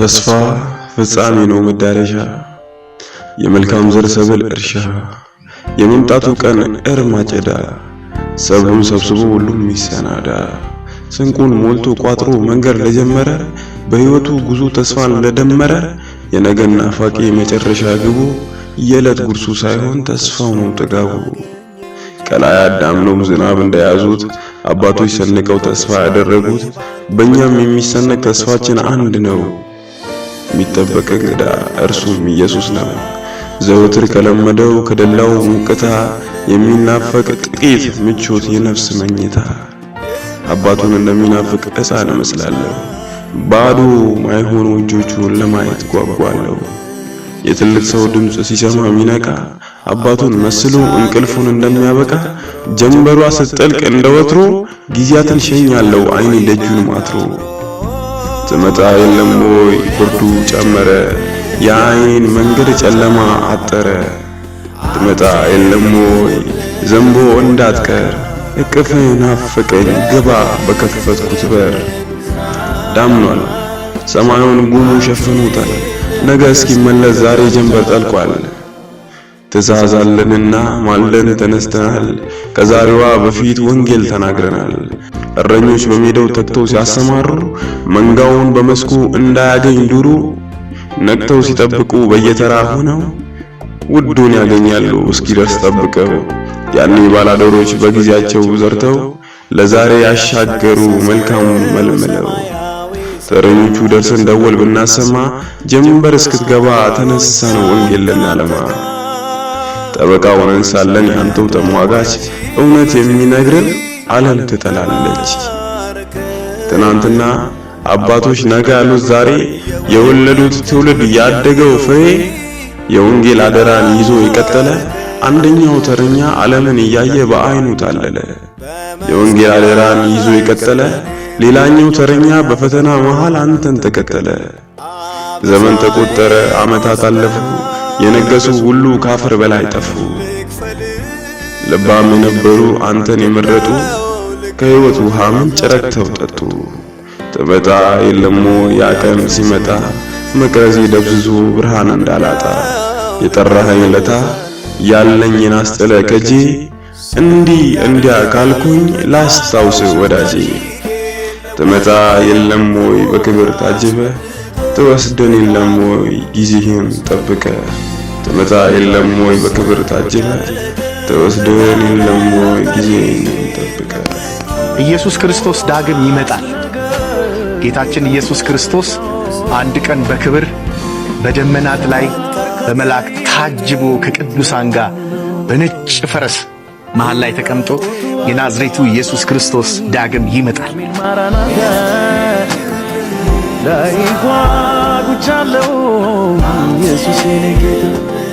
ተስፋ ፍጻሜ ነው መዳረሻ የመልካም ዘር ሰብል እርሻ የመምጣቱ ቀን እርም አጨዳ ሰብሉን ሰብስቦ ሁሉም ይሰናዳ ስንቁን ሞልቶ ቋጥሮ መንገድ ለጀመረ በህይወቱ ጉዞ ተስፋን ለደመረ የነገና ፋቂ መጨረሻ ግቡ የዕለት ጉርሱ ሳይሆን ተስፋው ነው ጥጋቡ ከላይ አዳምነው ዝናብ እንደያዙት አባቶች ሰንቀው ተስፋ ያደረጉት በእኛም የሚሰነቅ ተስፋችን አንድ ነው የሚጠበቅ እንግዳ እርሱም ኢየሱስ ነው ዘወትር ከለመደው ከደላው ሙቀታ የሚናፈቅ ጥቂት ምቾት የነፍስ መኝታ አባቱን እንደሚናፍቅ ሕፃን እመስላለሁ ባዶ ማይሆኑ እጆቹን ለማየት ጓጓለሁ የትልቅ ሰው ድምጽ ሲሰማ ሚነቃ አባቱን መስሎ እንቅልፉን እንደሚያበቃ ጀንበሯ ስትጠልቅ እንደወትሮ ጊዜያትን ሸኛለሁ አይኔ ደጁን ማትሮ ትመጣ የለም ወይ ብርዱ ጨመረ የአይን መንገድ ጨለማ አጠረ ትመጣ የለም ወይ ዘንቦ እንዳትቀር እቅፍ ናፈቀኝ ግባ በከፈትኩት በር ዳምኗል ሰማዩን ጉሙ ሸፍኖታል ነገ እስኪመለስ ዛሬ ጀንበር ጠልቋል ተዛዛለንና ማለን ተነስተናል ከዛሬዋ በፊት ወንጌል ተናግረናል እረኞች በሜዳው ተክተው ሲያሰማሩ መንጋውን በመስኩ እንዳያገኝ ዱሩ ነቅተው ሲጠብቁ በየተራ ሆነው ውዱን ያገኛሉ እስኪደርስ ጠብቀው ያኔ ባላደሮች በጊዜያቸው ዘርተው ለዛሬ ያሻገሩ መልካሙን መልመለው ተረኞቹ ደርሰን ደወል ብናሰማ ጀንበር እስክትገባ ተነሳን ወንጌል ለናለማ ጠበቃው እንሳለን ያንተው ተሟጋች እውነት የሚነግረን ዓለም ትጠላለች ትናንትና አባቶች ነገ ያሉት ዛሬ የወለዱት ትውልድ ያደገው ፍሬ የወንጌል አደራን ይዞ የቀጠለ አንደኛው ተረኛ ዓለምን እያየ በአይኑ ታለለ የወንጌል አደራን ይዞ የቀጠለ ሌላኛው ተረኛ በፈተና መሃል አንተን ተከተለ ዘመን ተቆጠረ አመታት አለፉ የነገሱ ሁሉ ካፈር በላይ ጠፉ ልባም የነበሩ አንተን የመረጡ ከህይወት ውሃ ምንጭ ረክተው ጠጡ ትመጣ የለም ያ ቀን ሲመጣ መቅረዝ ደብዝዞ ብርሃን እንዳላጣ የጠራኸኝ ለታ ያለኝን አስጥለ ከጄ እንዲያ ካልኩኝ ላስታውስ ወዳጄ ትመጣ የለም ወይ በክብር ታጅበ ተወስደን የለም ወይ ጊዜህን ጠብቀ ትመጣ የለም ወይ በክብር ታጅበ ተወስደን የለም ወይ ጊዜህን ጠብቀ ኢየሱስ ክርስቶስ ዳግም ይመጣል ጌታችን ኢየሱስ ክርስቶስ አንድ ቀን በክብር በደመናት ላይ በመላእክት ታጅቦ ከቅዱሳን ጋር በነጭ ፈረስ መሃል ላይ ተቀምጦ የናዝሬቱ ኢየሱስ ክርስቶስ ዳግም ይመጣል ላይ ጓጉቻለሁ ኢየሱስ የኔ ጌታ